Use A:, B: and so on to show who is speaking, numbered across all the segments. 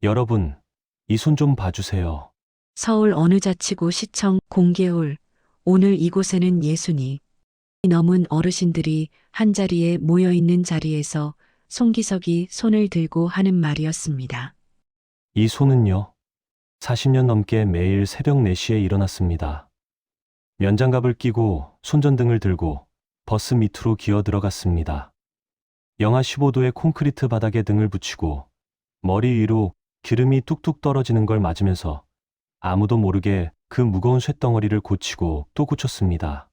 A: 여러분, 이 손 좀 봐주세요.
B: 서울 어느 자치구 시청 공개홀. 오늘 이곳에는 예순이 넘은 어르신들이 한자리에 모여 있는 자리에서 송기석이 손을 들고 하는 말이었습니다.
A: 이 손은요, 40년 넘게 매일 새벽 4시에 일어났습니다. 면장갑을 끼고 손전등을 들고 버스 밑으로 기어 들어갔습니다. 영하 15도의 콘크리트 바닥에 등을 붙이고 머리 위로 기름이 뚝뚝 떨어지는 걸 맞으면서 아무도 모르게 그 무거운 쇳덩어리를 고치고 또 고쳤습니다.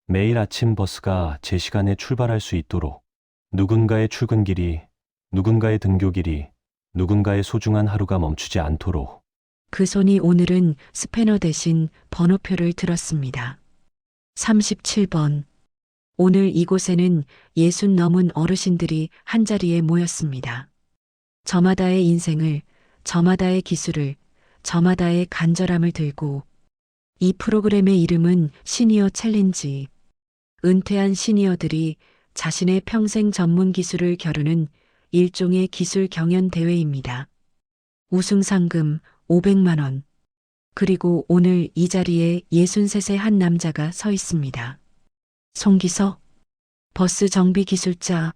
A: 매일 아침 버스가 제 시간에 출발할 수 있도록 누군가의 출근길이, 누군가의 등교길이, 누군가의 소중한 하루가 멈추지 않도록.
B: 그 손이 오늘은 스패너 대신 번호표를 들었습니다. 37번. 오늘 이곳에는 60 넘은 어르신들이 한자리에 모였습니다. 저마다의 인생을, 저마다의 기술을, 저마다의 간절함을 들고 이 프로그램의 이름은 시니어 챌린지. 은퇴한 시니어들이 자신의 평생 전문 기술을 겨루는 일종의 기술 경연 대회입니다. 우승 상금 500만 원. 그리고 오늘 이 자리에 63세 한 남자가 서 있습니다. 송기석, 버스 정비 기술자,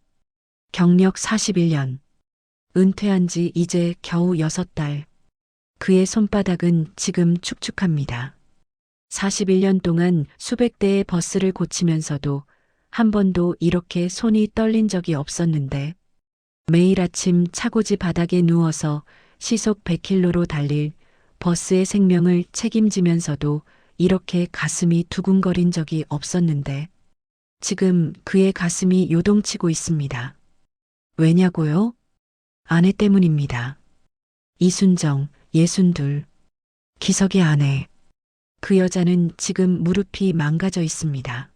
B: 경력 41년. 은퇴한 지 이제 겨우 6달. 그의 손바닥은 지금 축축합니다. 41년 동안 수백 대의 버스를 고치면서도 한 번도 이렇게 손이 떨린 적이 없었는데 매일 아침 차고지 바닥에 누워서 시속 100km로 달릴 버스의 생명을 책임지면서도 이렇게 가슴이 두근거린 적이 없었는데 지금 그의 가슴이 요동치고 있습니다. 왜냐고요? 아내 때문입니다. 이순정, 62. 기석의 아내. 그 여자는 지금 무릎이 망가져 있습니다.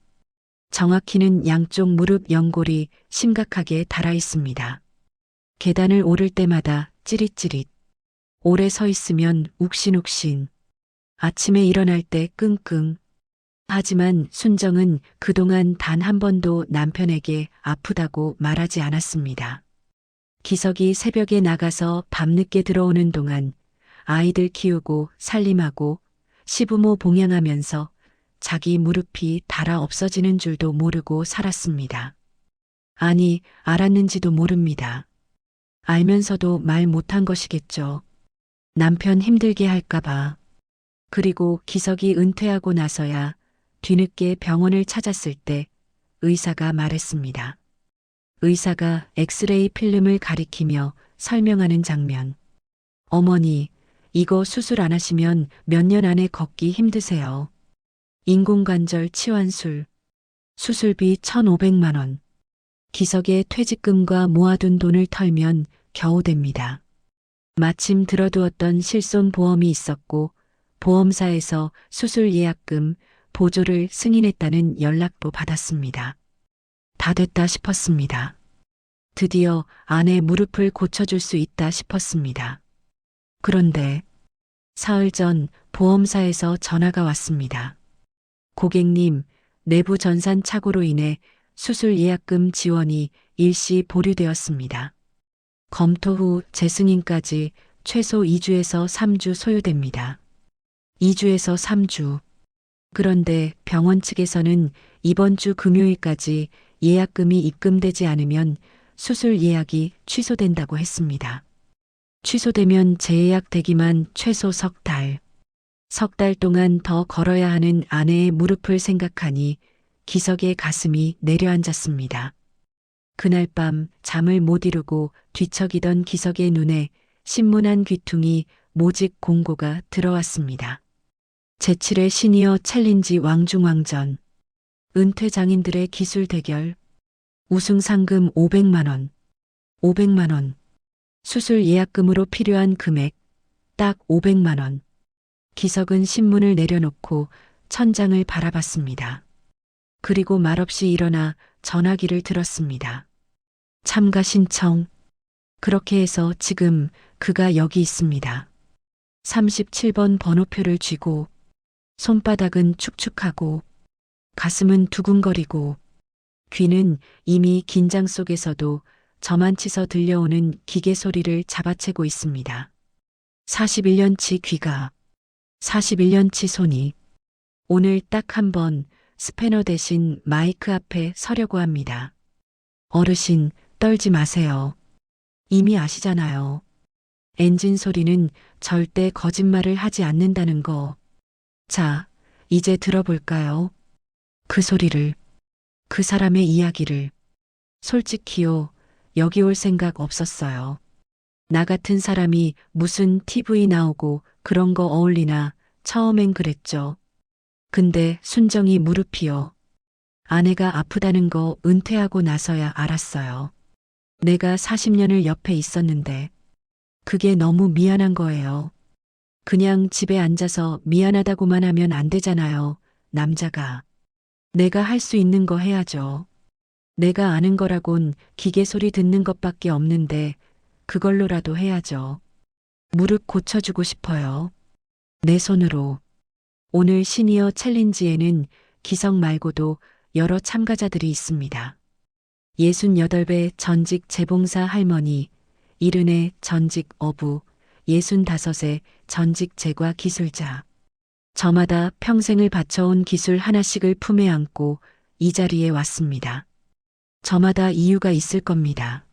B: 정확히는 양쪽 무릎 연골이 심각하게 닳아 있습니다. 계단을 오를 때마다 찌릿찌릿. 오래 서 있으면 욱신욱신. 아침에 일어날 때 끙끙. 하지만 순정은 그동안 단 한 번도 남편에게 아프다고 말하지 않았습니다. 기석이 새벽에 나가서 밤늦게 들어오는 동안 아이들 키우고 살림하고 시부모 봉양하면서 자기 무릎이 닳아 없어지는 줄도 모르고 살았습니다. 아니, 알았는지도 모릅니다. 알면서도 말 못한 것이겠죠. 남편 힘들게 할까봐. 그리고 기석이 은퇴하고 나서야 뒤늦게 병원을 찾았을 때 의사가 말했습니다. 의사가 엑스레이 필름을 가리키며 설명하는 장면. 어머니, 이거 수술 안 하시면 몇 년 안에 걷기 힘드세요. 인공관절 치환술. 수술비 1,500만 원. 기석의 퇴직금과 모아둔 돈을 털면 겨우 됩니다. 마침 들어두었던 실손보험이 있었고 보험사에서 수술 예약금, 보조를 승인했다는 연락도 받았습니다. 다 됐다 싶었습니다. 드디어 아내 무릎을 고쳐줄 수 있다 싶었습니다. 그런데 사흘 전 보험사에서 전화가 왔습니다. 고객님, 내부 전산 착오로 인해 수술 예약금 지원이 일시 보류되었습니다. 검토 후 재승인까지 최소 2주에서 3주 소요됩니다. 2주에서 3주. 그런데 병원 측에서는 이번 주 금요일까지 예약금이 입금되지 않으면 수술 예약이 취소된다고 했습니다. 취소되면 재예약 되기만 최소 석 달. 석 달 동안 더 걸어야 하는 아내의 무릎을 생각하니 기석의 가슴이 내려앉았습니다. 그날 밤 잠을 못 이루고 뒤척이던 기석의 눈에 신문한 귀퉁이 모직 공고가 들어왔습니다. 제7회 시니어 챌린지 왕중왕전. 은퇴 장인들의 기술 대결. 우승 상금 500만 원. 500만 원. 수술 예약금으로 필요한 금액 딱 500만 원. 기석은 신문을 내려놓고 천장을 바라봤습니다. 그리고 말없이 일어나 전화기를 들었습니다. 참가 신청. 그렇게 해서 지금 그가 여기 있습니다. 37번 번호표를 쥐고 손바닥은 축축하고 가슴은 두근거리고 귀는 이미 긴장 속에서도 저만치서 들려오는 기계 소리를 잡아채고 있습니다. 41년치 귀가, 41년치 손이. 오늘 딱 한 번 스패너 대신 마이크 앞에 서려고 합니다. 어르신, 떨지 마세요. 이미 아시잖아요. 엔진 소리는 절대 거짓말을 하지 않는다는 거. 자, 이제 들어볼까요? 그 소리를, 그 사람의 이야기를. 솔직히요, 여기 올 생각 없었어요. 나 같은 사람이 무슨 TV 나오고 그런 거 어울리나 처음엔 그랬죠. 근데 순정이 무릎이요. 아내가 아프다는 거 은퇴하고 나서야 알았어요. 내가 40년을 옆에 있었는데 그게 너무 미안한 거예요. 그냥 집에 앉아서 미안하다고만 하면 안 되잖아요. 남자가. 내가 할 수 있는 거 해야죠. 내가 아는 거라곤 기계 소리 듣는 것밖에 없는데 그걸로라도 해야죠. 무릎 고쳐주고 싶어요. 내 손으로. 오늘 시니어 챌린지에는 기성 말고도 여러 참가자들이 있습니다. 68배 전직 재봉사 할머니, 70의 전직 어부, 65의 전직 제과 기술자. 저마다 평생을 바쳐온 기술 하나씩을 품에 안고 이 자리에 왔습니다. 저마다 이유가 있을 겁니다.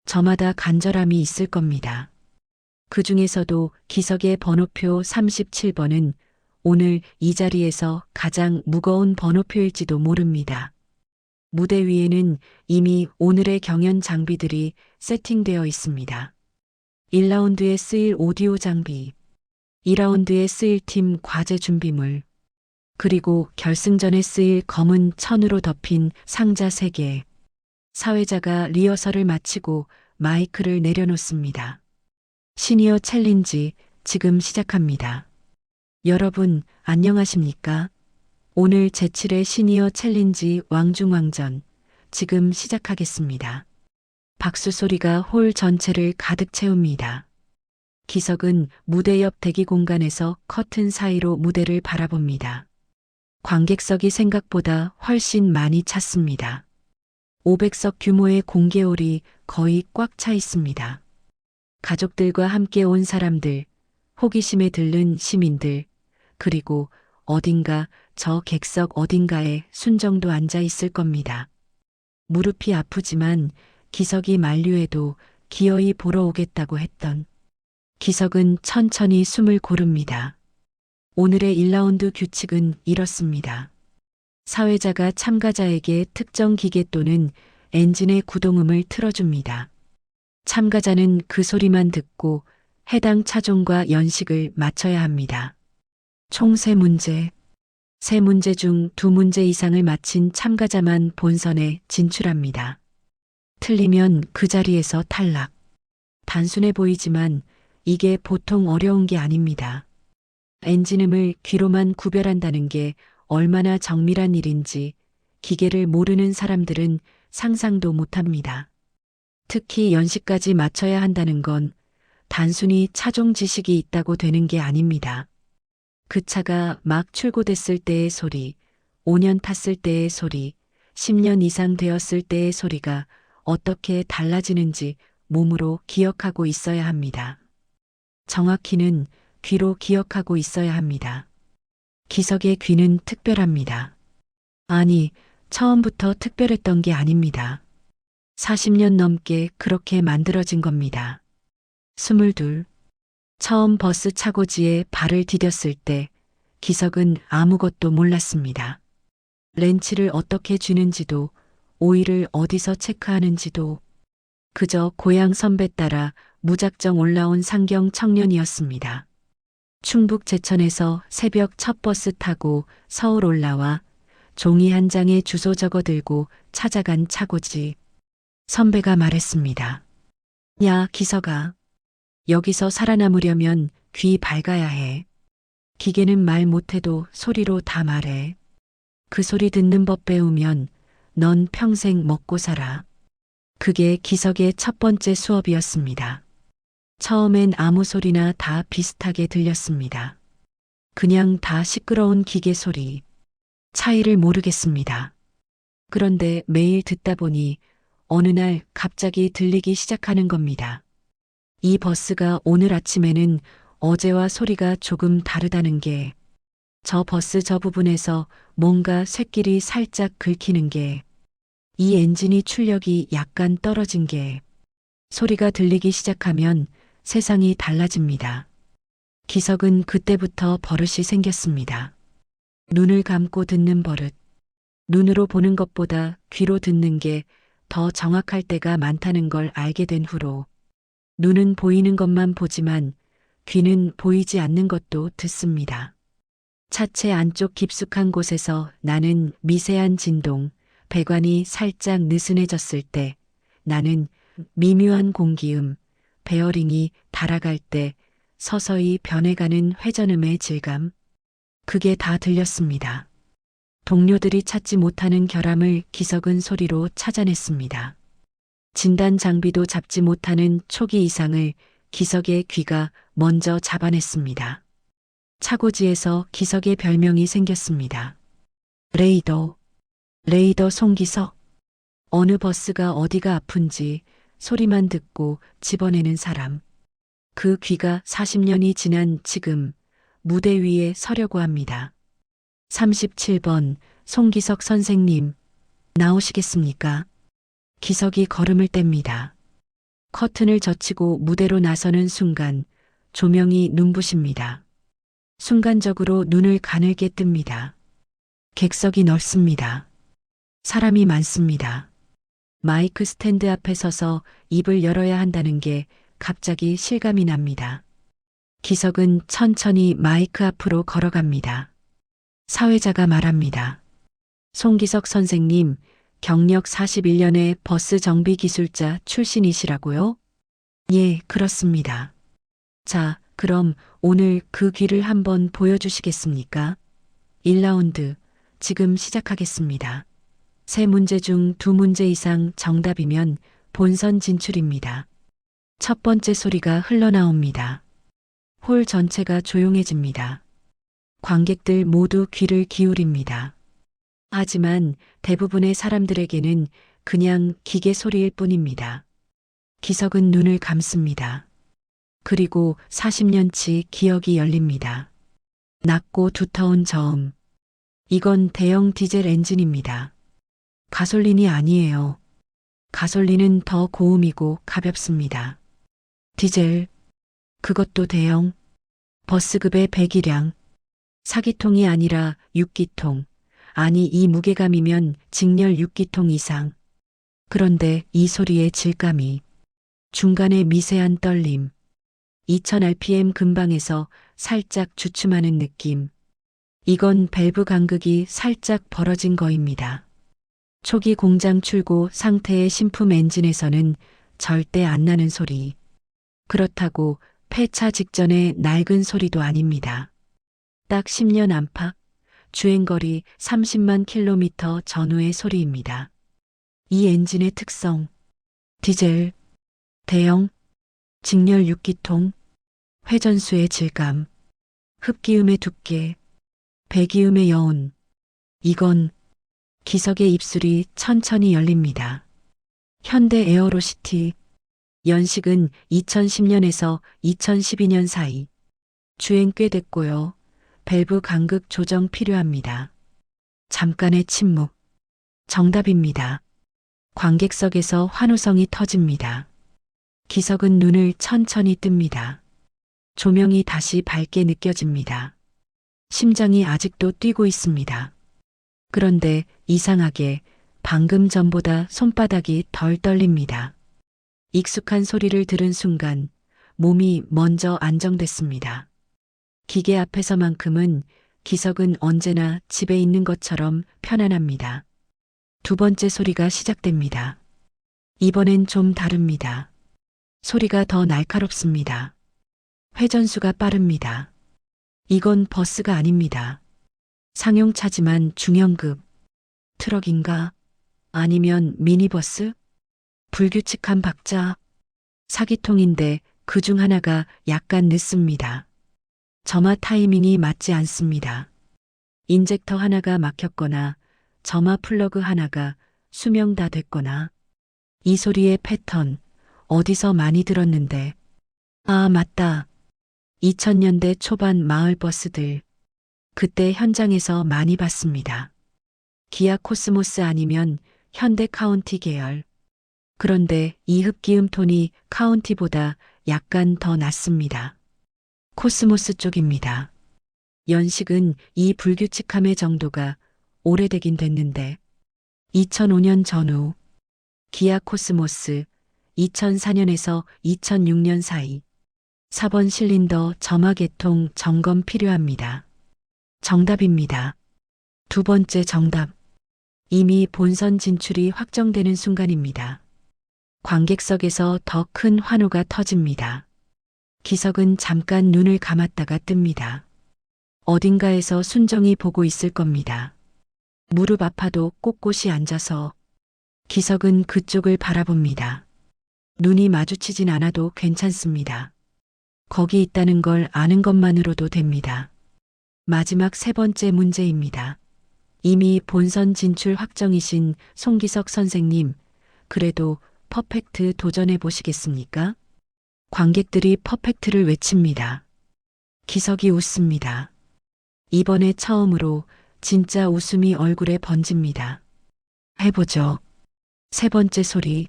B: 저마다 간절함이 있을 겁니다. 그 중에서도 기석의 번호표 37번은 오늘 이 자리에서 가장 무거운 번호표일지도 모릅니다. 무대 위에는 이미 오늘의 경연 장비들이 세팅되어 있습니다. 1라운드에 쓰일 오디오 장비, 2라운드에 쓰일 팀 과제 준비물, 그리고 결승전에 쓰일 검은 천으로 덮인 상자 3개. 사회자가 리허설을 마치고 마이크를 내려놓습니다. 시니어 챌린지 지금 시작합니다. 여러분 안녕하십니까? 오늘 제7회 시니어 챌린지 왕중왕전 지금 시작하겠습니다. 박수 소리가 홀 전체를 가득 채웁니다. 기석은 무대 옆 대기 공간에서 커튼 사이로 무대를 바라봅니다. 관객석이 생각보다 훨씬 많이 찼습니다. 500석 규모의 공개홀이 거의 꽉 차 있습니다. 가족들과 함께 온 사람들, 호기심에 들른 시민들, 그리고 어딘가 저 객석 어딘가에 순정도 앉아 있을 겁니다. 무릎이 아프지만 기석이 만류해도 기어이 보러 오겠다고 했던. 기석은 천천히 숨을 고릅니다. 오늘의 1라운드 규칙은 이렇습니다. 사회자가 참가자에게 특정 기계 또는 엔진의 구동음을 틀어줍니다. 참가자는 그 소리만 듣고 해당 차종과 연식을 맞춰야 합니다. 총 3문제. 3문제 중 2문제 이상을 맞힌 참가자만 본선에 진출합니다. 틀리면 그 자리에서 탈락. 단순해 보이지만 이게 보통 어려운 게 아닙니다. 엔진음을 귀로만 구별한다는 게 얼마나 정밀한 일인지 기계를 모르는 사람들은 상상도 못합니다. 특히 연식까지 맞춰야 한다는 건 단순히 차종 지식이 있다고 되는 게 아닙니다. 그 차가 막 출고됐을 때의 소리, 5년 탔을 때의 소리, 10년 이상 되었을 때의 소리가 어떻게 달라지는지 몸으로 기억하고 있어야 합니다. 정확히는 귀로 기억하고 있어야 합니다. 기석의 귀는 특별합니다. 아니, 처음부터 특별했던 게 아닙니다. 40년 넘게 그렇게 만들어진 겁니다. 22. 처음 버스 차고지에 발을 디뎠을 때 기석은 아무것도 몰랐습니다. 렌치를 어떻게 쥐는지도 오일을 어디서 체크하는지도 그저 고향 선배 따라 무작정 올라온 상경 청년이었습니다. 충북 제천에서 새벽 첫 버스 타고 서울 올라와 종이 한 장에 주소 적어 들고 찾아간 차고지. 선배가 말했습니다. 야, 기석아. 여기서 살아남으려면 귀 밝아야 해. 기계는 말 못해도 소리로 다 말해. 그 소리 듣는 법 배우면 넌 평생 먹고 살아. 그게 기석의 첫 번째 수업이었습니다. 처음엔 아무 소리나 다 비슷하게 들렸습니다. 그냥 다 시끄러운 기계 소리. 차이를 모르겠습니다. 그런데 매일 듣다 보니 어느 날 갑자기 들리기 시작하는 겁니다. 이 버스가 오늘 아침에는 어제와 소리가 조금 다르다는 게, 저 버스 저 부분에서 뭔가 쇳길이 살짝 긁히는 게, 이 엔진이 출력이 약간 떨어진 게, 소리가 들리기 시작하면 세상이 달라집니다. 기석은 그때부터 버릇이 생겼습니다. 눈을 감고 듣는 버릇. 눈으로 보는 것보다 귀로 듣는 게 더 정확할 때가 많다는 걸 알게 된 후로, 눈은 보이는 것만 보지만 귀는 보이지 않는 것도 듣습니다. 차체 안쪽 깊숙한 곳에서 나는 미세한 진동, 배관이 살짝 느슨해졌을 때, 나는 미묘한 공기음, 베어링이 달아갈 때 서서히 변해가는 회전음의 질감, 그게 다 들렸습니다. 동료들이 찾지 못하는 결함을 기석은 소리로 찾아냈습니다. 진단 장비도 잡지 못하는 초기 이상을 기석의 귀가 먼저 잡아냈습니다. 차고지에서 기석의 별명이 생겼습니다. 레이더 송기석. 어느 버스가 어디가 아픈지 소리만 듣고 집어내는 사람. 그 귀가 40년이 지난 지금 무대 위에 서려고 합니다. 37번 송기석 선생님, 나오시겠습니까? 기석이 걸음을 뗍니다. 커튼을 젖히고 무대로 나서는 순간 조명이 눈부십니다. 순간적으로 눈을 가늘게 뜹니다. 객석이 넓습니다. 사람이 많습니다. 마이크 스탠드 앞에 서서 입을 열어야 한다는 게 갑자기 실감이 납니다. 기석은 천천히 마이크 앞으로 걸어갑니다. 사회자가 말합니다. 송기석 선생님, 경력 41년의 버스 정비 기술자 출신이시라고요? 예, 그렇습니다. 자, 그럼 오늘 그 귀를 한번 보여주시겠습니까? 1라운드, 지금 시작하겠습니다. 3문제 중 2문제 이상 정답이면 본선 진출입니다. 첫 번째 소리가 흘러나옵니다. 홀 전체가 조용해집니다. 관객들 모두 귀를 기울입니다. 하지만 대부분의 사람들에게는 그냥 기계 소리일 뿐입니다. 기석은 눈을 감습니다. 그리고 40년치 기억이 열립니다. 낮고 두터운 저음. 이건 대형 디젤 엔진입니다. 가솔린이 아니에요. 가솔린은 더 고음이고 가볍습니다. 디젤, 그것도 대형, 버스급의 배기량. 4기통이 아니라 6기통. 아니 이 무게감이면 직렬 6기통 이상. 그런데 이 소리의 질감이, 중간에 미세한 떨림, 2000rpm 근방에서 살짝 주춤하는 느낌. 이건 밸브 간극이 살짝 벌어진 거입니다. 초기 공장 출고 상태의 신품 엔진에서는 절대 안 나는 소리. 그렇다고 폐차 직전의 낡은 소리도 아닙니다. 딱 10년 안팎, 주행거리 30만 킬로미터 전후의 소리입니다. 이 엔진의 특성, 디젤, 대형, 직렬 6기통, 회전수의 질감, 흡기음의 두께, 배기음의 여운. 이건 기석의 입술이 천천히 열립니다. 현대 에어로시티, 연식은 2010년에서 2012년 사이. 주행 꽤 됐고요. 밸브 간극 조정 필요합니다. 잠깐의 침묵. 정답입니다. 관객석에서 환호성이 터집니다. 기석은 눈을 천천히 뜹니다. 조명이 다시 밝게 느껴집니다. 심장이 아직도 뛰고 있습니다. 그런데 이상하게 방금 전보다 손바닥이 덜 떨립니다. 익숙한 소리를 들은 순간 몸이 먼저 안정됐습니다. 기계 앞에서만큼은 기석은 언제나 집에 있는 것처럼 편안합니다. 두 번째 소리가 시작됩니다. 이번엔 좀 다릅니다. 소리가 더 날카롭습니다. 회전수가 빠릅니다. 이건 버스가 아닙니다. 상용차지만 중형급. 트럭인가? 아니면 미니버스? 불규칙한 박자. 4기통인데 그중 하나가 약간 늦습니다. 점화 타이밍이 맞지 않습니다. 인젝터 하나가 막혔거나 점화 플러그 하나가 수명 다 됐거나. 이 소리의 패턴, 어디서 많이 들었는데. 아, 맞다. 2000년대 초반 마을버스들. 그때 현장에서 많이 봤습니다. 기아 코스모스 아니면 현대 카운티 계열. 그런데 이 흡기음 톤이 카운티보다 약간 더 낮습니다. 코스모스 쪽입니다. 연식은 이 불규칙함의 정도가 오래되긴 됐는데 2005년 전후 기아 코스모스 2004년에서 2006년 사이 4번 실린더 점화 개통 점검 필요합니다. 정답입니다. 두 번째 정답. 이미 본선 진출이 확정되는 순간입니다. 관객석에서 더 큰 환호가 터집니다. 기석은 잠깐 눈을 감았다가 뜹니다. 어딘가에서 순정이 보고 있을 겁니다. 무릎 아파도 꼿꼿이 앉아서 기석은 그쪽을 바라봅니다. 눈이 마주치진 않아도 괜찮습니다. 거기 있다는 걸 아는 것만으로도 됩니다. 마지막 세 번째 문제입니다. 이미 본선 진출 확정이신 송기석 선생님, 그래도 퍼펙트 도전해 보시겠습니까? 관객들이 퍼펙트를 외칩니다. 기석이 웃습니다. 이번에 처음으로 진짜 웃음이 얼굴에 번집니다. 해보죠. 세 번째 소리.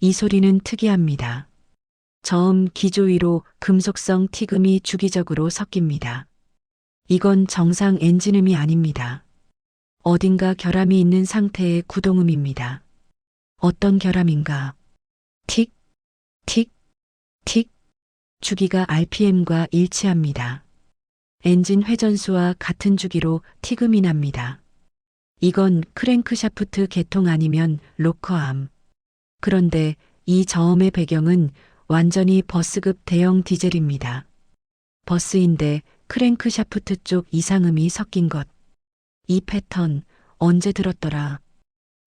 B: 이 소리는 특이합니다. 저음 기조 위로 금속성 T금이 주기적으로 섞입니다. 이건 정상 엔진음이 아닙니다. 어딘가 결함이 있는 상태의 구동음입니다. 어떤 결함인가? 틱, 틱, 틱. 주기가 RPM과 일치합니다. 엔진 회전수와 같은 주기로 T금이 납니다. 이건 크랭크샤프트 개통 아니면 로커암. 그런데 이 저음의 배경은 완전히 버스급 대형 디젤입니다. 버스인데 크랭크샤프트 쪽 이상음이 섞인 것. 이 패턴 언제 들었더라?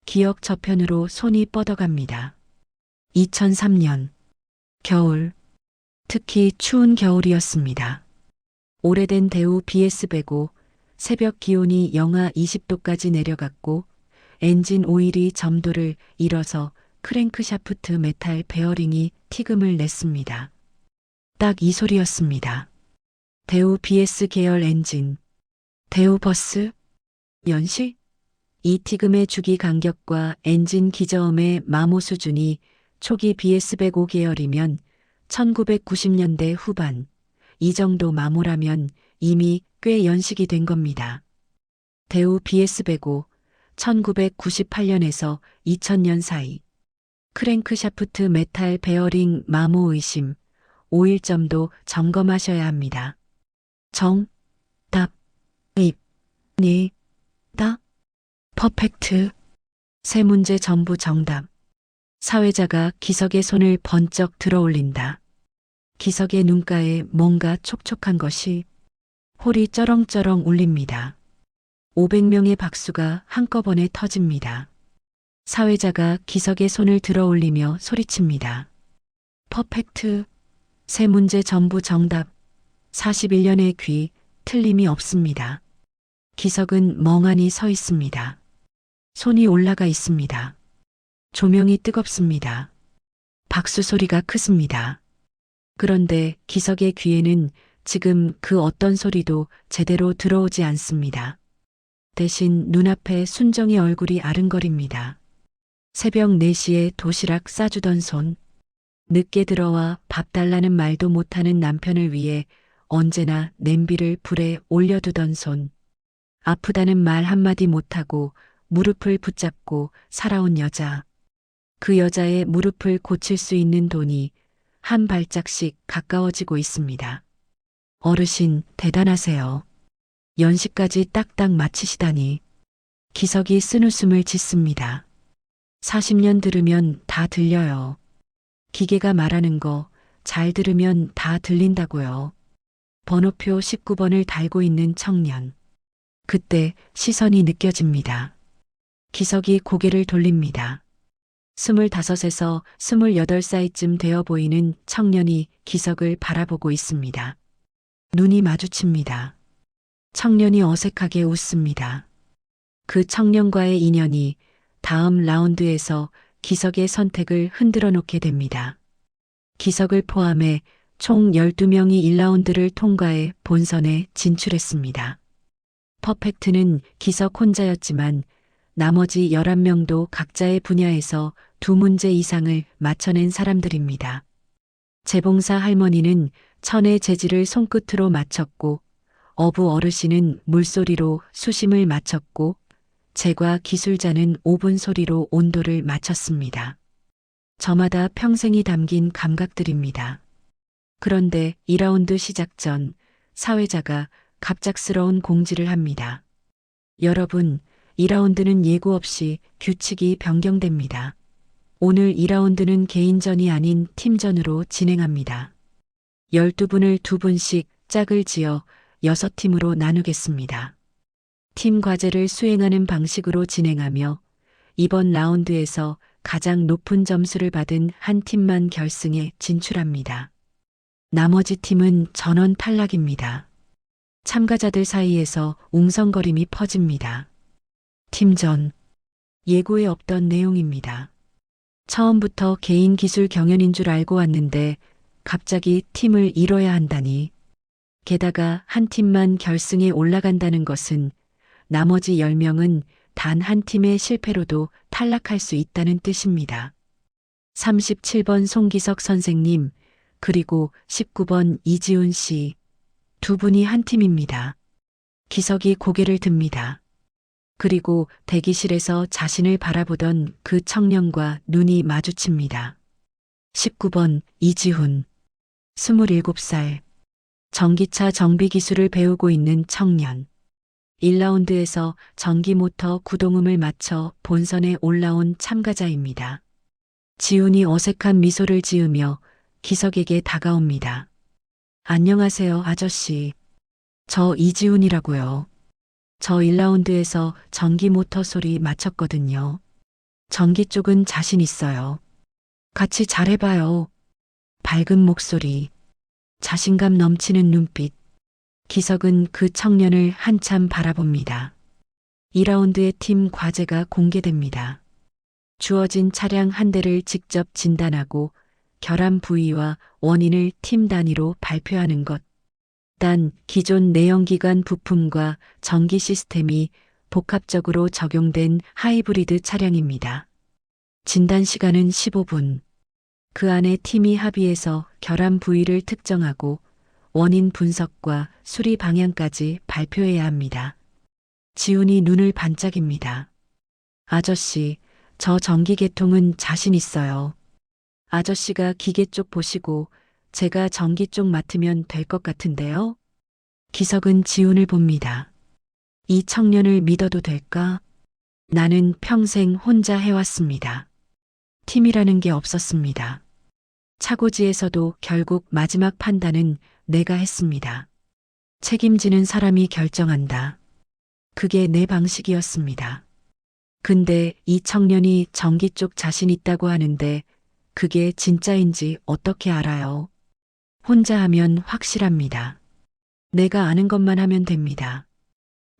B: 기억 저편으로 손이 뻗어갑니다. 2003년 겨울, 특히 추운 겨울이었습니다. 오래된 대우 BS105 새벽 기온이 영하 20도까지 내려갔고 엔진 오일이 점도를 잃어서 크랭크샤프트 메탈 베어링이 튀금을 냈습니다. 딱 이 소리였습니다. 대우 BS 계열 엔진, 대우 버스, 연식? 이 튀금의 주기 간격과 엔진 기저음의 마모 수준이 초기 BS105 계열이면 1990년대 후반, 이 정도 마모라면 이미 꽤 연식이 된 겁니다. 대우 BS105 1998년에서 2000년 사이 크랭크샤프트 메탈 베어링 마모 의심, 오일점도 점검하셔야 합니다. 정, 답, 입, 니, 다, 퍼펙트. 세 문제 전부 정답. 사회자가 기석의 손을 번쩍 들어 올린다. 기석의 눈가에 뭔가 촉촉한 것이 홀이 쩌렁쩌렁 울립니다. 500명의 박수가 한꺼번에 터집니다. 사회자가 기석의 손을 들어 올리며 소리칩니다. 퍼펙트. 세 문제 전부 정답. 41년의 귀, 틀림이 없습니다. 기석은 멍하니 서 있습니다. 손이 올라가 있습니다. 조명이 뜨겁습니다. 박수 소리가 크습니다. 그런데 기석의 귀에는 지금 그 어떤 소리도 제대로 들어오지 않습니다. 대신 눈앞에 순정의 얼굴이 아른거립니다. 새벽 4시에 도시락 싸주던 손, 늦게 들어와 밥 달라는 말도 못하는 남편을 위해 언제나 냄비를 불에 올려두던 손, 아프다는 말 한마디 못하고 무릎을 붙잡고 살아온 여자, 그 여자의 무릎을 고칠 수 있는 돈이 한 발짝씩 가까워지고 있습니다. 어르신, 대단하세요. 연식까지 딱딱 맞히시다니. 기석이 쓴웃음을 짓습니다. 40년 들으면 다 들려요. 기계가 말하는 거 잘 들으면 다 들린다고요. 번호표 19번을 달고 있는 청년. 그때 시선이 느껴집니다. 기석이 고개를 돌립니다. 25에서 28살쯤 되어 보이는 청년이 기석을 바라보고 있습니다. 눈이 마주칩니다. 청년이 어색하게 웃습니다. 그 청년과의 인연이 다음 라운드에서 기석의 선택을 흔들어 놓게 됩니다. 기석을 포함해 총 12명이 1라운드를 통과해 본선에 진출했습니다. 퍼펙트는 기석 혼자였지만 나머지 11명도 각자의 분야에서 2문제 이상을 맞춰낸 사람들입니다. 재봉사 할머니는 천의 재질을 손끝으로 맞췄고 어부 어르신은 물소리로 수심을 맞췄고 제과 기술자는 오분 소리로 온도를 맞췄습니다. 저마다 평생이 담긴 감각들입니다. 그런데 2라운드 시작 전 사회자가 갑작스러운 공지를 합니다. 여러분, 2라운드는 예고 없이 규칙이 변경됩니다. 오늘 2라운드는 개인전이 아닌 팀전으로 진행합니다. 12분을 2분씩 짝을 지어 6팀으로 나누겠습니다. 팀 과제를 수행하는 방식으로 진행하며 이번 라운드에서 가장 높은 점수를 받은 한 팀만 결승에 진출합니다. 나머지 팀은 전원 탈락입니다. 참가자들 사이에서 웅성거림이 퍼집니다. 팀전. 예고에 없던 내용입니다. 처음부터 개인 기술 경연인 줄 알고 왔는데 갑자기 팀을 이뤄야 한다니. 게다가 한 팀만 결승에 올라간다는 것은 나머지 10명은 단 한 팀의 실패로도 탈락할 수 있다는 뜻입니다. 37번 송기석 선생님, 그리고 19번 이지훈 씨. 두 분이 한 팀입니다. 기석이 고개를 듭니다. 그리고 대기실에서 자신을 바라보던 그 청년과 눈이 마주칩니다. 19번 이지훈. 27살. 전기차 정비 기술을 배우고 있는 청년. 1라운드에서 전기 모터 구동음을 맞춰 본선에 올라온 참가자입니다. 지훈이 어색한 미소를 지으며 기석에게 다가옵니다. 안녕하세요, 아저씨. 저 이지훈이라고요. 저 1라운드에서 전기 모터 소리 맞췄거든요. 전기 쪽은 자신 있어요. 같이 잘해봐요. 밝은 목소리, 자신감 넘치는 눈빛. 기석은 그 청년을 한참 바라봅니다. 2라운드의 팀 과제가 공개됩니다. 주어진 차량 한 대를 직접 진단하고 결함 부위와 원인을 팀 단위로 발표하는 것. 단 기존 내연기관 부품과 전기 시스템이 복합적으로 적용된 하이브리드 차량입니다. 진단 시간은 15분. 그 안에 팀이 합의해서 결함 부위를 특정하고 원인 분석과 수리 방향까지 발표해야 합니다. 지훈이 눈을 반짝입니다. 아저씨, 저 전기 계통은 자신 있어요. 아저씨가 기계 쪽 보시고 제가 전기 쪽 맡으면 될 것 같은데요? 기석은 지훈을 봅니다. 이 청년을 믿어도 될까? 나는 평생 혼자 해왔습니다. 팀이라는 게 없었습니다. 차고지에서도 결국 마지막 판단은 내가 했습니다. 책임지는 사람이 결정한다. 그게 내 방식이었습니다. 근데 이 청년이 전기 쪽 자신 있다고 하는데 그게 진짜인지 어떻게 알아요? 혼자 하면 확실합니다. 내가 아는 것만 하면 됩니다.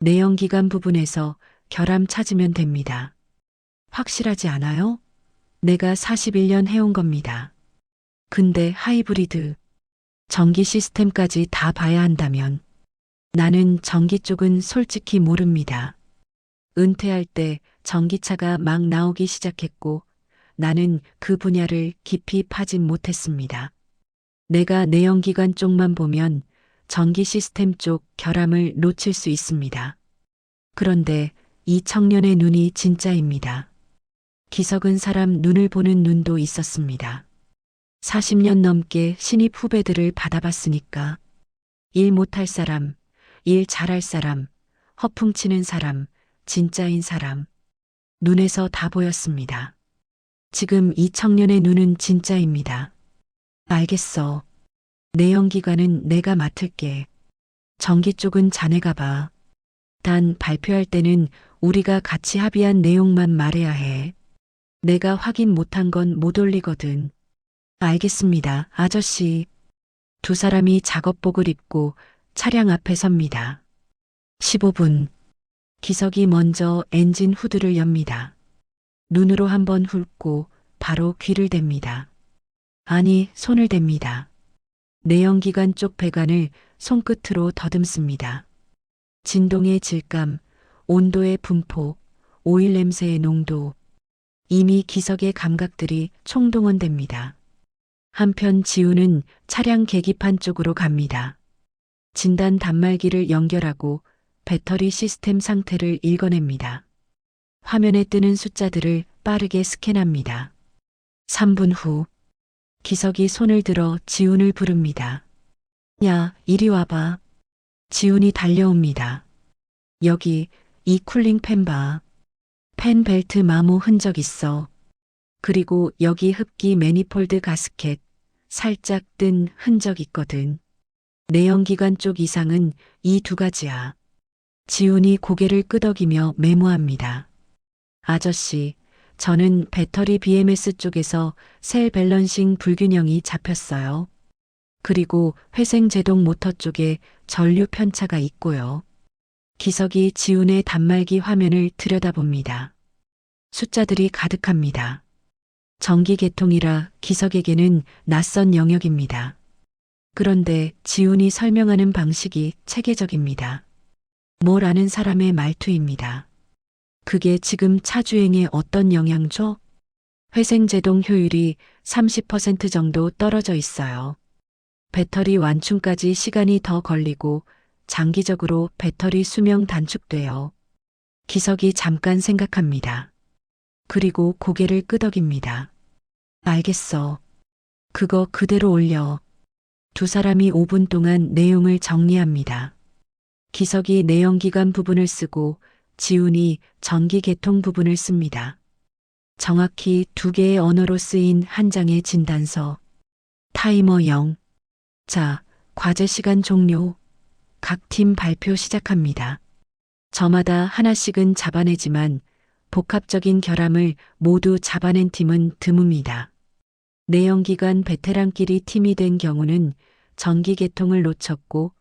B: 내연기관 부분에서 결함 찾으면 됩니다. 확실하지 않아요? 내가 41년 해온 겁니다. 근데 하이브리드, 전기 시스템까지 다 봐야 한다면 나는 전기 쪽은 솔직히 모릅니다. 은퇴할 때 전기차가 막 나오기 시작했고 나는 그 분야를 깊이 파진 못했습니다. 내가 내연기관 쪽만 보면 전기 시스템 쪽 결함을 놓칠 수 있습니다. 그런데 이 청년의 눈이 진짜입니다. 기석은 사람 눈을 보는 눈도 있었습니다. 40년 넘게 신입 후배들을 받아봤으니까 일 못할 사람, 일 잘할 사람, 허풍치는 사람, 진짜인 사람. 눈에서 다 보였습니다. 지금 이 청년의 눈은 진짜입니다. 알겠어. 내연기관은 내가 맡을게. 전기 쪽은 자네가 봐. 단 발표할 때는 우리가 같이 합의한 내용만 말해야 해. 내가 확인 못한 건 못 올리거든. 알겠습니다, 아저씨. 두 사람이 작업복을 입고 차량 앞에 섭니다. 15분. 기석이 먼저 엔진 후드를 엽니다. 눈으로 한번 훑고 바로 귀를 댑니다. 아니, 손을 댑니다. 내연기관 쪽 배관을 손끝으로 더듬습니다. 진동의 질감, 온도의 분포, 오일 냄새의 농도, 이미 기석의 감각들이 총동원됩니다. 한편 지우는 차량 계기판 쪽으로 갑니다. 진단 단말기를 연결하고 배터리 시스템 상태를 읽어냅니다. 화면에 뜨는 숫자들을 빠르게 스캔합니다. 3분 후, 기석이 손을 들어 지훈을 부릅니다. 야, 이리 와봐. 지훈이 달려옵니다. 여기, 이 쿨링 팬 봐. 팬 벨트 마모 흔적 있어. 그리고 여기 흡기 매니폴드 가스켓, 살짝 뜬 흔적 있거든. 내연기관 쪽 이상은 이 두 가지야. 지훈이 고개를 끄덕이며 메모합니다. 아저씨, 저는 배터리 BMS 쪽에서 셀 밸런싱 불균형이 잡혔어요. 그리고 회생 제동 모터 쪽에 전류 편차가 있고요. 기석이 지훈의 단말기 화면을 들여다봅니다. 숫자들이 가득합니다. 전기 계통이라 기석에게는 낯선 영역입니다. 그런데 지훈이 설명하는 방식이 체계적입니다. 뭘 아는 사람의 말투입니다. 그게 지금 차 주행에 어떤 영향 줘? 회생 제동 효율이 30% 정도 떨어져 있어요. 배터리 완충까지 시간이 더 걸리고 장기적으로 배터리 수명 단축돼요. 기석이 잠깐 생각합니다. 그리고 고개를 끄덕입니다. 알겠어. 그거 그대로 올려. 두 사람이 5분 동안 내용을 정리합니다. 기석이 내연기관 부분을 쓰고 지훈이 전기 계통 부분을 씁니다. 정확히 두 개의 언어로 쓰인 한 장의 진단서. 타이머 0. 자, 과제 시간 종료. 각 팀 발표 시작합니다. 저마다 하나씩은 잡아내지만 복합적인 결함을 모두 잡아낸 팀은 드뭅니다. 내연기관 베테랑끼리 팀이 된 경우는 전기 계통을 놓쳤고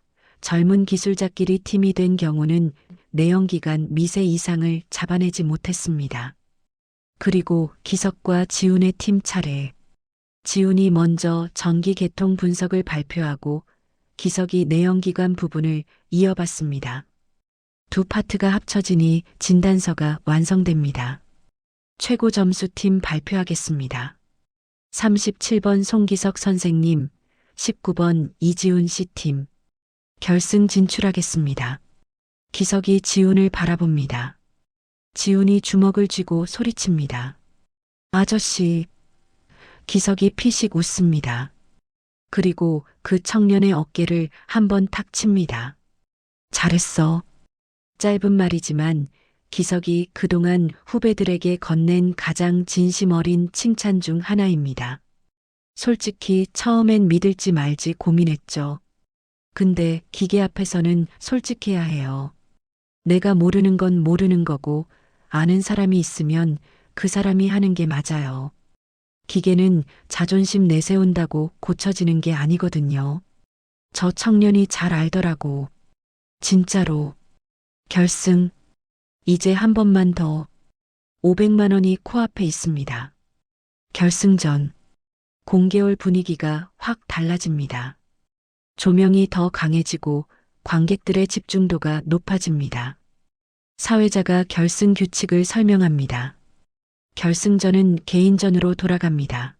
B: 젊은 기술자끼리 팀이 된 경우는 내연기관 미세 이상을 잡아내지 못했습니다. 그리고 기석과 지훈의 팀 차례. 지훈이 먼저 전기 계통 분석을 발표하고 기석이 내연기관 부분을 이어받습니다. 두 파트가 합쳐지니 진단서가 완성됩니다. 최고 점수팀 발표하겠습니다. 37번 송기석 선생님, 19번 이지훈 씨팀. 결승 진출하겠습니다. 기석이 지훈을 바라봅니다. 지훈이 주먹을 쥐고 소리칩니다. 아저씨. 기석이 피식 웃습니다. 그리고 그 청년의 어깨를 한번 탁 칩니다. 잘했어. 짧은 말이지만 기석이 그동안 후배들에게 건넨 가장 진심 어린 칭찬 중 하나입니다. 솔직히 처음엔 믿을지 말지 고민했죠. 근데 기계 앞에서는 솔직해야 해요. 내가 모르는 건 모르는 거고 아는 사람이 있으면 그 사람이 하는 게 맞아요. 기계는 자존심 내세운다고 고쳐지는 게 아니거든요. 저 청년이 잘 알더라고. 진짜로. 결승. 이제 한 번만 더. 500만 원이 코앞에 있습니다. 결승전. 공개홀 분위기가 확 달라집니다. 조명이 더 강해지고 관객들의 집중도가 높아집니다. 사회자가 결승 규칙을 설명합니다. 결승전은 개인전으로 돌아갑니다.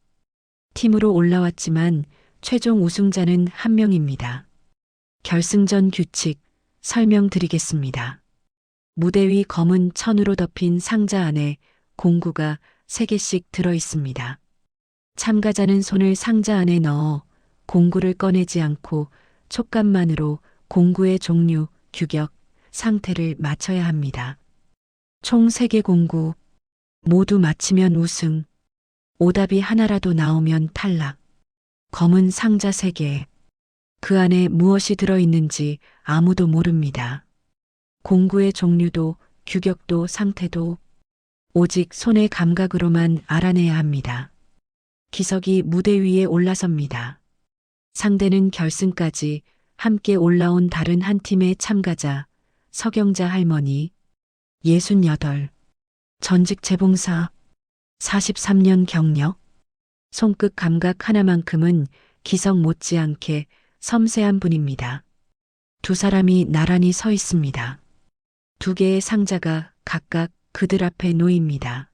B: 팀으로 올라왔지만 최종 우승자는 한 명입니다. 결승전 규칙 설명드리겠습니다. 무대 위 검은 천으로 덮인 상자 안에 공구가 3개씩 들어있습니다. 참가자는 손을 상자 안에 넣어 공구를 꺼내지 않고 촉감만으로 공구의 종류, 규격, 상태를 맞춰야 합니다. 총 3개 공구. 모두 맞히면 우승. 오답이 하나라도 나오면 탈락. 검은 상자 3개. 그 안에 무엇이 들어있는지 아무도 모릅니다. 공구의 종류도 규격도 상태도 오직 손의 감각으로만 알아내야 합니다. 기석이 무대 위에 올라섭니다. 상대는 결승까지 함께 올라온 다른 한 팀의 참가자, 서경자 할머니, 68, 전직 재봉사, 43년 경력, 손끝 감각 하나만큼은 기성 못지않게 섬세한 분입니다. 두 사람이 나란히 서 있습니다. 두 개의 상자가 각각 그들 앞에 놓입니다.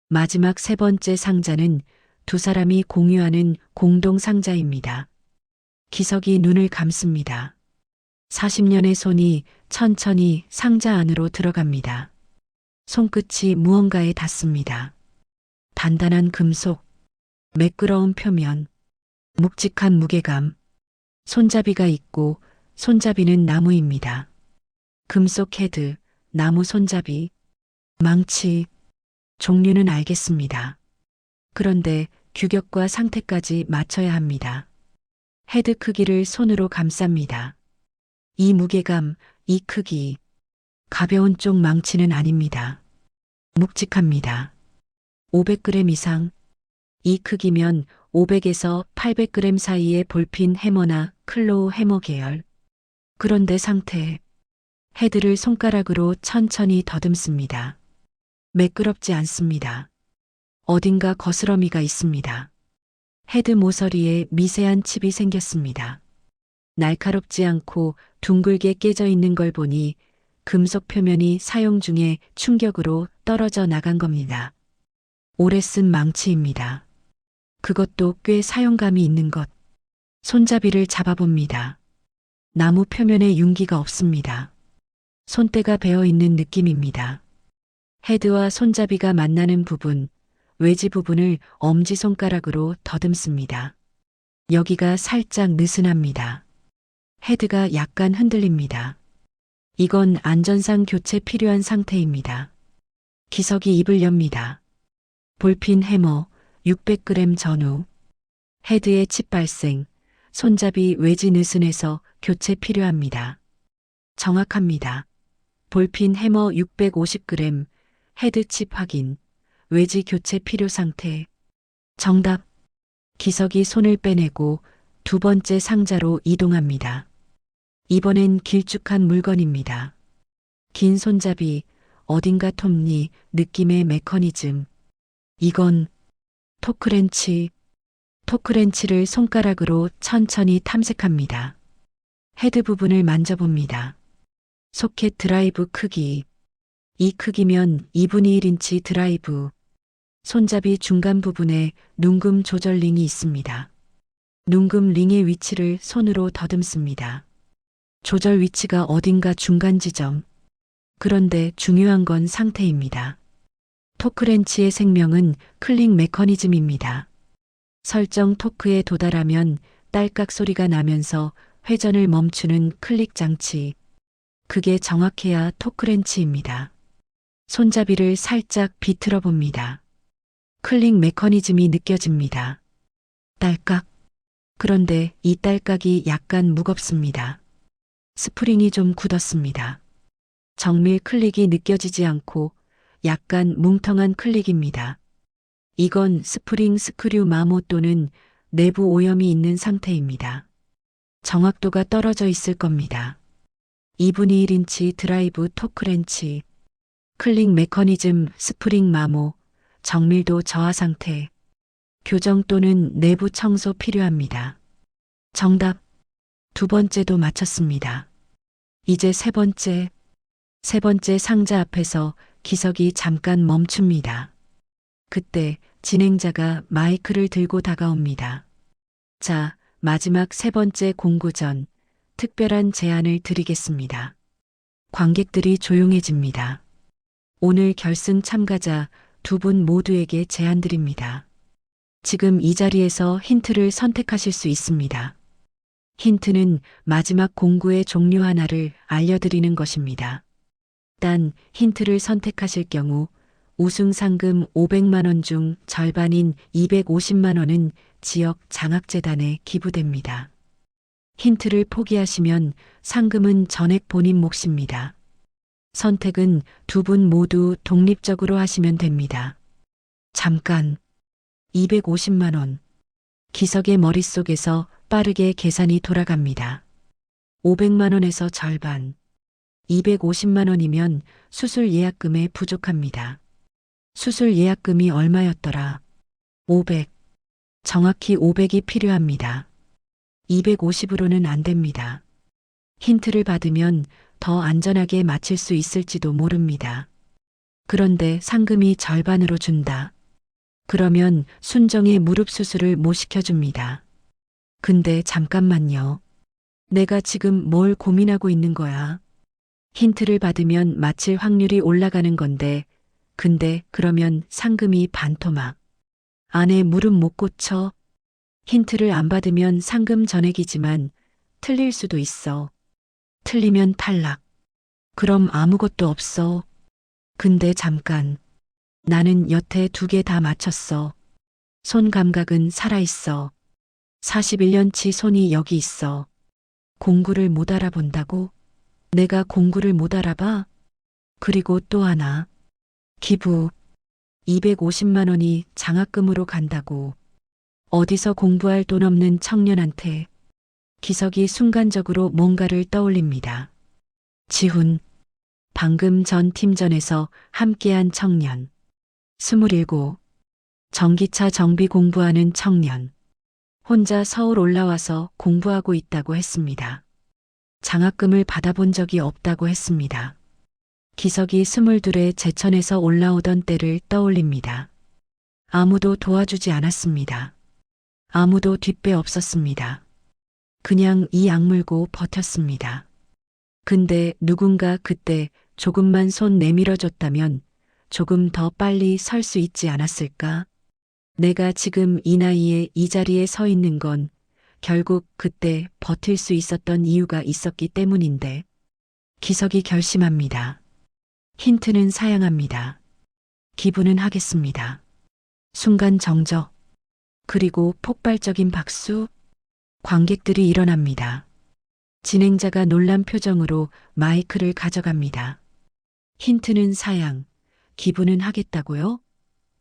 B: 마지막 세 번째 상자는 두 사람이 공유하는 공동 상자입니다. 기석이 눈을 감습니다. 40년의 손이 천천히 상자 안으로 들어갑니다. 손끝이 무언가에 닿습니다. 단단한 금속, 매끄러운 표면, 묵직한 무게감. 손잡이가 있고 손잡이는 나무입니다. 금속 헤드, 나무 손잡이, 망치, 종류는 알겠습니다. 그런데 규격과 상태까지 맞춰야 합니다. 헤드 크기를 손으로 감쌉니다. 이 무게감, 이 크기. 가벼운 쪽 망치는 아닙니다. 묵직합니다. 500g 이상. 이 크기면 500에서 800g 사이의 볼핀 해머나 클로우 해머 계열. 그런데 상태. 헤드를 손가락으로 천천히 더듬습니다. 매끄럽지 않습니다. 어딘가 거스러미가 있습니다. 헤드 모서리에 미세한 칩이 생겼습니다. 날카롭지 않고 둥글게 깨져 있는 걸 보니 금속 표면이 사용 중에 충격으로 떨어져 나간 겁니다. 오래 쓴 망치입니다. 그것도 꽤 사용감이 있는 것. 손잡이를 잡아봅니다. 나무 표면에 윤기가 없습니다. 손때가 베어 있는 느낌입니다. 헤드와 손잡이가 만나는 부분, 외지 부분을 엄지손가락으로 더듬습니다. 여기가 살짝 느슨합니다. 헤드가 약간 흔들립니다. 이건 안전상 교체 필요한 상태입니다. 기석이 입을 엽니다. 볼핀 해머 600g 전후. 헤드의 칩 발생, 손잡이 외지 느슨해서 교체 필요합니다. 정확합니다. 볼핀 해머 650g, 헤드 칩 확인, 외지 교체 필요 상태. 정답. 기석이 손을 빼내고 두 번째 상자로 이동합니다. 이번엔 길쭉한 물건입니다. 긴 손잡이, 어딘가 톱니, 느낌의 메커니즘. 이건 토크렌치. 토크렌치를 손가락으로 천천히 탐색합니다. 헤드 부분을 만져봅니다. 소켓 드라이브 크기. 이 크기면 2분의 1인치 드라이브. 손잡이 중간 부분에 눈금 조절 링이 있습니다. 눈금 링의 위치를 손으로 더듬습니다. 조절 위치가 어딘가 중간 지점. 그런데 중요한 건 상태입니다. 토크렌치의 생명은 클릭 메커니즘입니다. 설정 토크에 도달하면 딸깍 소리가 나면서 회전을 멈추는 클릭 장치. 그게 정확해야 토크렌치입니다. 손잡이를 살짝 비틀어 봅니다. 클릭 메커니즘이 느껴집니다. 딸깍. 그런데 이 딸깍이 약간 무겁습니다. 스프링이 좀 굳었습니다. 정밀 클릭이 느껴지지 않고 약간 뭉텅한 클릭입니다. 이건 스프링 스크류 마모 또는 내부 오염이 있는 상태입니다. 정확도가 떨어져 있을 겁니다. 2분의 1인치 드라이브 토크렌치, 클릭 메커니즘 스프링 마모, 정밀도 저하 상태, 교정 또는 내부 청소 필요합니다. 정답. 두 번째도 맞췄습니다. 이제 세 번째 상자 앞에서 기석이 잠깐 멈춥니다. 그때 진행자가 마이크를 들고 다가옵니다. 자, 마지막 세 번째 공구 전 특별한 제안을 드리겠습니다. 관객들이 조용해집니다. 오늘 결승 참가자 두 분 모두에게 제안 드립니다. 지금 이 자리에서 힌트를 선택하실 수 있습니다. 힌트는 마지막 공구의 종류 하나를 알려드리는 것입니다. 단 힌트를 선택하실 경우 우승 상금 500만 원 중 절반인 250만 원은 지역 장학재단에 기부됩니다. 힌트를 포기하시면 상금은 전액 본인 몫입니다. 선택은 두 분 모두 독립적으로 하시면 됩니다. 잠깐. 250만 원. 기석의 머릿속에서 빠르게 계산이 돌아갑니다. 500만 원에서 절반. 250만 원이면 수술 예약금에 부족합니다. 수술 예약금이 얼마였더라? 500. 정확히 500이 필요합니다. 250으로는 안 됩니다. 힌트를 받으면 더 안전하게 마칠 수 있을지도 모릅니다. 그런데 상금이 절반으로 준다. 그러면 순정의 무릎 수술을 못 시켜줍니다. 근데 잠깐만요. 내가 지금 뭘 고민하고 있는 거야? 힌트를 받으면 마칠 확률이 올라가는 건데, 근데 그러면 상금이 반토막. 안에 무릎 못 고쳐? 힌트를 안 받으면 상금 전액이지만 틀릴 수도 있어. 틀리면 탈락. 그럼 아무것도 없어. 근데 잠깐. 나는 여태 2개 다 맞췄어. 손 감각은 살아있어. 41년치 손이 여기 있어. 공구를 못 알아본다고? 내가 공구를 못 알아봐? 그리고 또 하나. 기부. 250만 원이 장학금으로 간다고. 어디서 공부할 돈 없는 청년한테. 기석이 순간적으로 뭔가를 떠올립니다. 지훈. 방금 전 팀전에서 함께한 청년. 27. 전기차 정비 공부하는 청년. 혼자 서울 올라와서 공부하고 있다고 했습니다. 장학금을 받아본 적이 없다고 했습니다. 기석이 22에 제천에서 올라오던 때를 떠올립니다. 아무도 도와주지 않았습니다. 아무도 뒷배 없었습니다. 그냥 이 악물고 버텼습니다. 근데 누군가 그때 조금만 손 내밀어줬다면 조금 더 빨리 설 수 있지 않았을까? 내가 지금 이 나이에 이 자리에 서 있는 건 결국 그때 버틸 수 있었던 이유가 있었기 때문인데. 기석이 결심합니다. 힌트는 사양합니다. 기부는 하겠습니다. 순간 정적. 그리고 폭발적인 박수. 관객들이 일어납니다. 진행자가 놀란 표정으로 마이크를 가져갑니다. 힌트는 사양, 기부는 하겠다고요?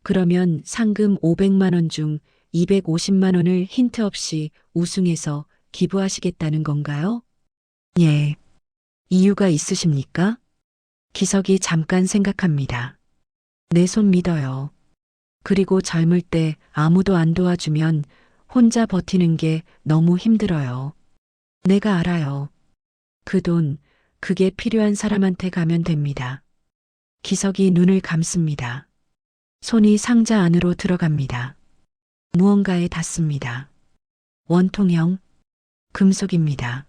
B: 그러면 상금 500만 원 중 250만 원을 힌트 없이 우승해서 기부하시겠다는 건가요? 예. 이유가 있으십니까? 기석이 잠깐 생각합니다. 내 손 믿어요. 그리고 젊을 때 아무도 안 도와주면 혼자 버티는 게 너무 힘들어요. 내가 알아요. 그 돈, 그게 필요한 사람한테 가면 됩니다. 기석이 눈을 감습니다. 손이 상자 안으로 들어갑니다. 무언가에 닿습니다. 원통형, 금속입니다.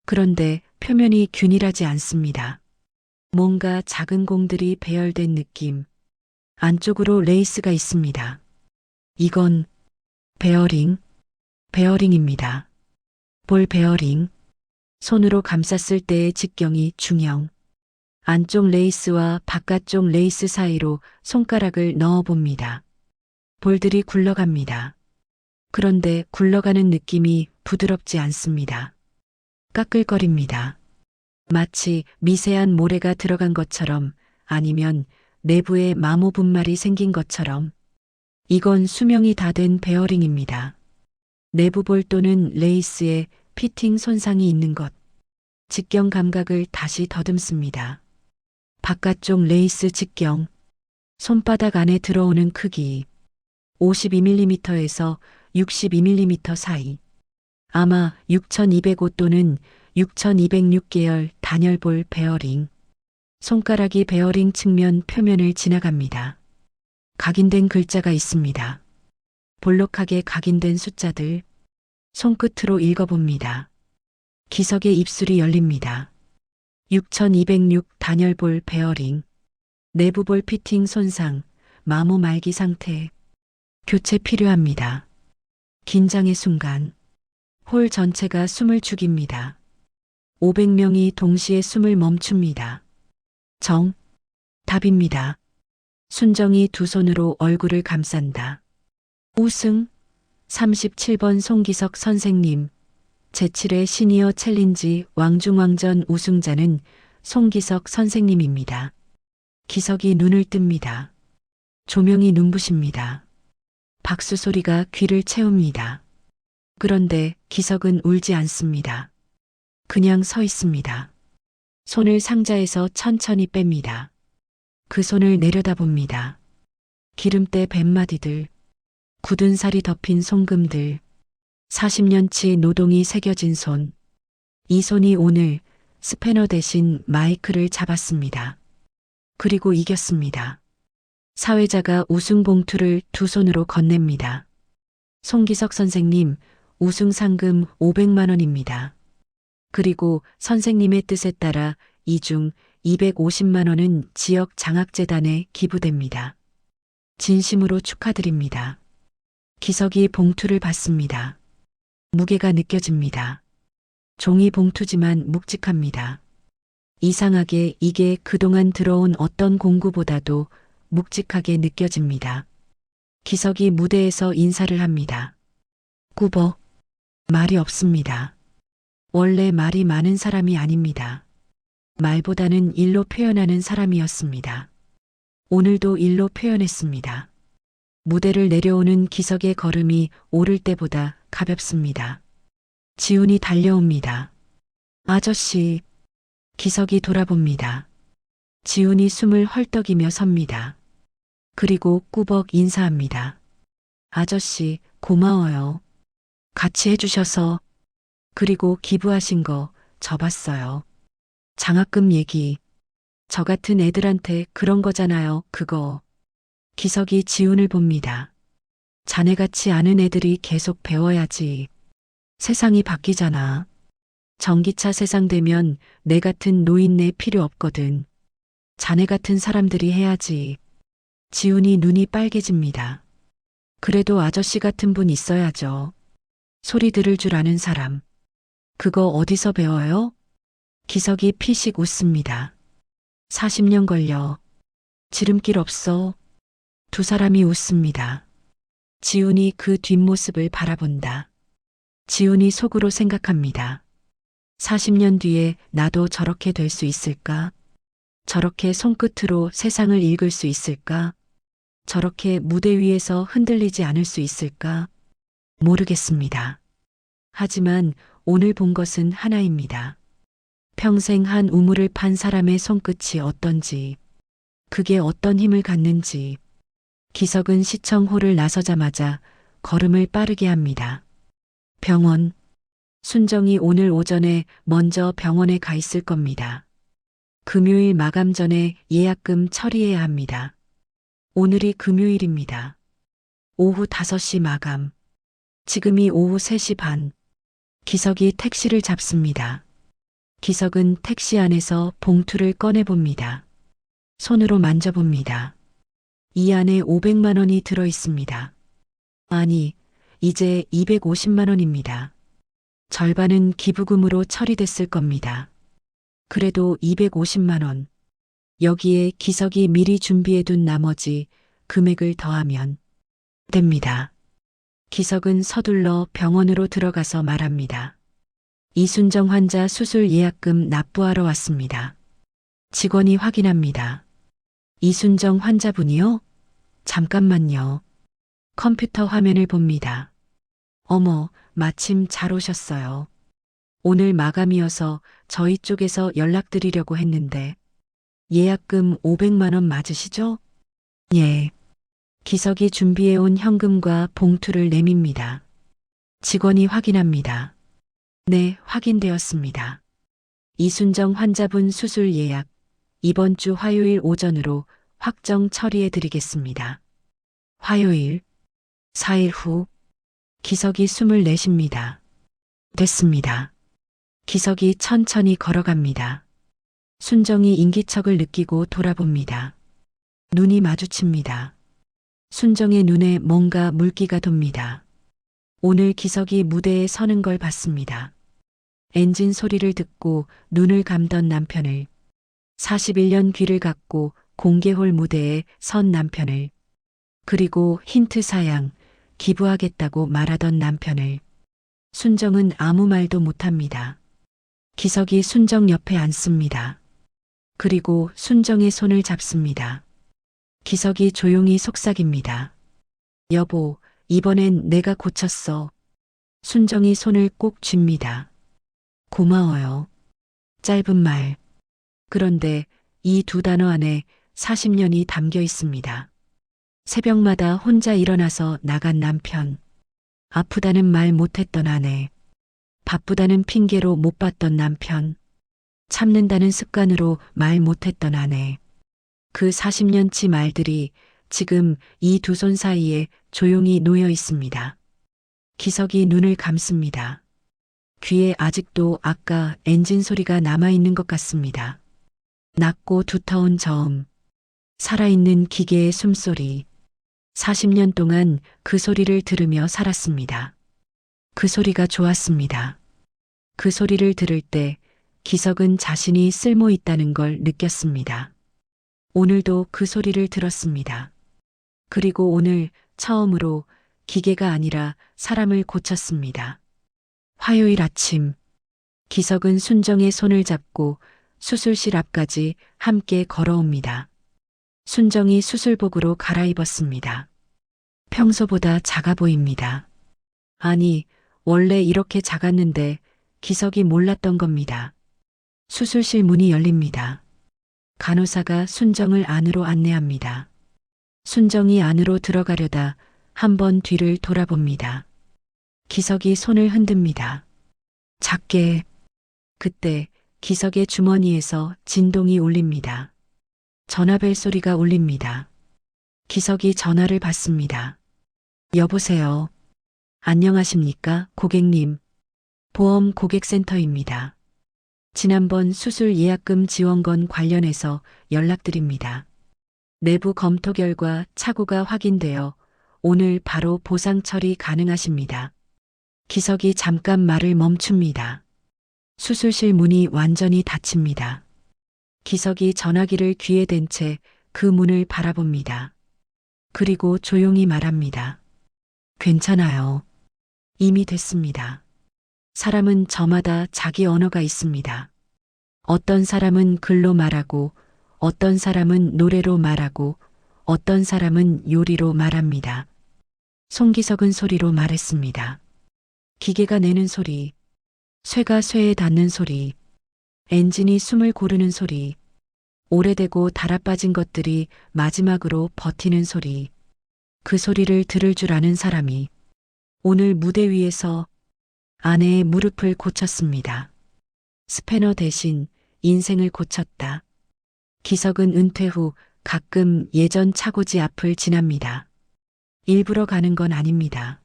B: 그런데 표면이 균일하지 않습니다. 뭔가 작은 공들이 배열된 느낌. 안쪽으로 레이스가 있습니다. 이건 베어링입니다. 볼 베어링. 손으로 감쌌을 때의 직경이 중형. 안쪽 레이스와 바깥쪽 레이스 사이로 손가락을 넣어 봅니다. 볼들이 굴러갑니다. 그런데 굴러가는 느낌이 부드럽지 않습니다. 까끌거립니다. 마치 미세한 모래가 들어간 것처럼, 아니면 내부에 마모 분말이 생긴 것처럼. 이건 수명이 다 된 베어링입니다. 내부 볼 또는 레이스에 피팅 손상이 있는 것. 직경 감각을 다시 더듬습니다. 바깥쪽 레이스 직경. 손바닥 안에 들어오는 크기. 52mm에서 62mm 사이. 아마 6205 또는 6206 계열 단열볼 베어링. 손가락이 베어링 측면 표면을 지나갑니다. 각인된 글자가 있습니다. 볼록하게 각인된 숫자들. 손끝으로 읽어봅니다. 기석의 입술이 열립니다. 6206 단열볼 베어링. 내부볼 피팅 손상, 마모 말기 상태. 교체 필요합니다. 긴장의 순간. 홀 전체가 숨을 죽입니다. 500명이 동시에 숨을 멈춥니다. 답입니다. 순정이 두 손으로 얼굴을 감싼다. 우승 37번 송기석 선생님. 제7회 시니어 챌린지 왕중왕전 우승자는 송기석 선생님입니다. 기석이 눈을 뜹니다. 조명이 눈부십니다. 박수 소리가 귀를 채웁니다. 그런데 기석은 울지 않습니다. 그냥 서 있습니다. 손을 상자에서 천천히 뺍니다. 그 손을 내려다봅니다. 기름때 뱃마디들, 굳은 살이 덮인 손금들, 40년치 노동이 새겨진 손. 이 손이 오늘 스패너 대신 마이크를 잡았습니다. 그리고 이겼습니다. 사회자가 우승 봉투를 두 손으로 건넵니다. 송기석 선생님, 우승 상금 500만 원입니다. 그리고 선생님의 뜻에 따라 이 중 250만 원은 지역 장학재단에 기부됩니다. 진심으로 축하드립니다. 기석이 봉투를 받습니다. 무게가 느껴집니다. 종이 봉투지만 묵직합니다. 이상하게 이게 그동안 들어온 어떤 공구보다도 묵직하게 느껴집니다. 기석이 무대에서 인사를 합니다. 꾸벅. 말이 없습니다. 원래 말이 많은 사람이 아닙니다. 말보다는 일로 표현하는 사람이었습니다. 오늘도 일로 표현했습니다. 무대를 내려오는 기석의 걸음이 오를 때보다 가볍습니다. 지훈이 달려옵니다. 아저씨. 기석이 돌아봅니다. 지훈이 숨을 헐떡이며 섭니다. 그리고 꾸벅 인사합니다. 아저씨, 고마워요. 같이 해주셔서. 그리고 기부하신 거 저 봤어요. 장학금 얘기. 저 같은 애들한테 그런 거잖아요, 그거. 기석이 지훈을 봅니다. 자네같이 아는 애들이 계속 배워야지. 세상이 바뀌잖아. 전기차 세상 되면 내 같은 노인네 필요 없거든. 자네 같은 사람들이 해야지. 지훈이 눈이 빨개집니다. 그래도 아저씨 같은 분 있어야죠. 소리 들을 줄 아는 사람. 그거 어디서 배워요? 기석이 피식 웃습니다. 40년 걸려. 지름길 없어. 두 사람이 웃습니다. 지훈이 그 뒷모습을 바라본다. 지훈이 속으로 생각합니다. 40년 뒤에 나도 저렇게 될 수 있을까? 저렇게 손끝으로 세상을 읽을 수 있을까? 저렇게 무대 위에서 흔들리지 않을 수 있을까? 모르겠습니다. 하지만 오늘 본 것은 하나입니다. 평생 한 우물을 판 사람의 손끝이 어떤지, 그게 어떤 힘을 갖는지. 기석은 시청홀을 나서자마자 걸음을 빠르게 합니다. 병원. 순정이 오늘 오전에 먼저 병원에 가 있을 겁니다. 금요일 마감 전에 예약금 처리해야 합니다. 오늘이 금요일입니다. 오후 5시 마감. 지금이 오후 3시 반. 기석이 택시를 잡습니다. 기석은 택시 안에서 봉투를 꺼내봅니다. 손으로 만져봅니다. 이 안에 500만 원이 들어 있습니다. 아니, 이제 250만 원입니다. 절반은 기부금으로 처리됐을 겁니다. 그래도 250만 원. 여기에 기석이 미리 준비해둔 나머지 금액을 더하면 됩니다. 기석은 서둘러 병원으로 들어가서 말합니다. 이순정 환자 수술 예약금 납부하러 왔습니다. 직원이 확인합니다. 이순정 환자분이요? 잠깐만요. 컴퓨터 화면을 봅니다. 어머, 마침 잘 오셨어요. 오늘 마감이어서 저희 쪽에서 연락드리려고 했는데 예약금 500만 원 맞으시죠? 예. 기석이 준비해온 현금과 봉투를 내밉니다. 직원이 확인합니다. 네, 확인되었습니다. 이순정 환자분 수술 예약 이번 주 화요일 오전으로 확정 처리해 드리겠습니다. 화요일, 4일 후. 기석이 숨을 내쉽니다. 됐습니다. 기석이 천천히 걸어갑니다. 순정이 인기척을 느끼고 돌아봅니다. 눈이 마주칩니다. 순정의 눈에 뭔가 물기가 돕니다. 오늘 기석이 무대에 서는 걸 봤습니다. 엔진 소리를 듣고 눈을 감던 남편을, 41년 귀를 갖고 공개홀 무대에 선 남편을, 그리고 힌트 사양, 기부하겠다고 말하던 남편을. 순정은 아무 말도 못합니다. 기석이 순정 옆에 앉습니다. 그리고 순정의 손을 잡습니다. 기석이 조용히 속삭입니다. 여보, 이번엔 내가 고쳤어. 순정이 손을 꼭 쥡니다. 고마워요. 짧은 말. 그런데 이 두 단어 안에 40년이 담겨 있습니다. 새벽마다 혼자 일어나서 나간 남편. 아프다는 말 못했던 아내. 바쁘다는 핑계로 못 봤던 남편. 참는다는 습관으로 말 못했던 아내. 그 40년치 말들이 지금 이 두 손 사이에 조용히 놓여 있습니다. 기석이 눈을 감습니다. 귀에 아직도 아까 엔진 소리가 남아있는 것 같습니다. 낮고 두터운 저음. 살아있는 기계의 숨소리. 40년 동안 그 소리를 들으며 살았습니다. 그 소리가 좋았습니다. 그 소리를 들을 때 기석은 자신이 쓸모 있다는 걸 느꼈습니다. 오늘도 그 소리를 들었습니다. 그리고 오늘 처음으로 기계가 아니라 사람을 고쳤습니다. 화요일 아침, 기석은 순정의 손을 잡고 수술실 앞까지 함께 걸어옵니다. 순정이 수술복으로 갈아입었습니다. 평소보다 작아 보입니다. 아니, 원래 이렇게 작았는데 기석이 몰랐던 겁니다. 수술실 문이 열립니다. 간호사가 순정을 안으로 안내합니다. 순정이 안으로 들어가려다 한번 뒤를 돌아봅니다. 기석이 손을 흔듭니다. 작게. 그때 기석의 주머니에서 진동이 울립니다. 전화벨 소리가 울립니다. 기석이 전화를 받습니다. 여보세요. 안녕하십니까, 고객님. 보험 고객센터입니다. 지난번 수술 예약금 지원건 관련해서 연락드립니다. 내부 검토 결과 착오가 확인되어 오늘 바로 보상 처리 가능하십니다. 기석이 잠깐 말을 멈춥니다. 수술실 문이 완전히 닫힙니다. 기석이 전화기를 귀에 댄 채 그 문을 바라봅니다. 그리고 조용히 말합니다. 괜찮아요. 이미 됐습니다. 사람은 저마다 자기 언어가 있습니다. 어떤 사람은 글로 말하고, 어떤 사람은 노래로 말하고, 어떤 사람은 요리로 말합니다. 송기석은 소리로 말했습니다. 기계가 내는 소리, 쇠가 쇠에 닿는 소리, 엔진이 숨을 고르는 소리, 오래되고 달아빠진 것들이 마지막으로 버티는 소리, 그 소리를 들을 줄 아는 사람이 오늘 무대 위에서 아내의 무릎을 고쳤습니다. 스패너 대신 인생을 고쳤다. 기석은 은퇴 후 가끔 예전 차고지 앞을 지납니다. 일부러 가는 건 아닙니다.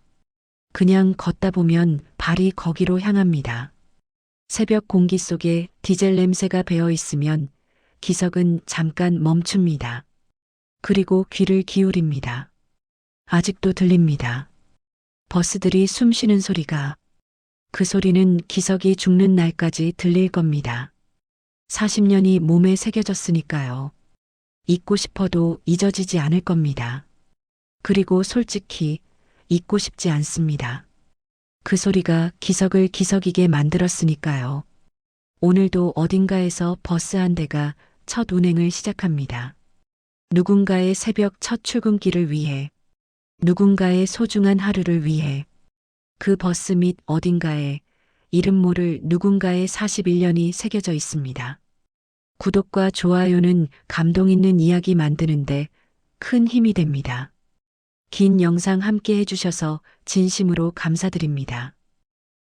B: 그냥 걷다 보면 발이 거기로 향합니다. 새벽 공기 속에 디젤 냄새가 배어 있으면 기석은 잠깐 멈춥니다. 그리고 귀를 기울입니다. 아직도 들립니다. 버스들이 숨 쉬는 소리가. 그 소리는 기석이 죽는 날까지 들릴 겁니다. 40년이 몸에 새겨졌으니까요. 잊고 싶어도 잊어지지 않을 겁니다. 그리고 솔직히 잊고 싶지 않습니다. 그 소리가 기석을 기석이게 만들었으니까요. 오늘도 어딘가에서 버스 한 대가 첫 운행을 시작합니다. 누군가의 새벽 첫 출근길을 위해, 누군가의 소중한 하루를 위해, 그 버스 밑 어딘가에 이름 모를 누군가의 41년이 새겨져 있습니다. 구독과 좋아요는 감동 있는 이야기 만드는데 큰 힘이 됩니다. 긴 영상 함께 해주셔서 진심으로 감사드립니다.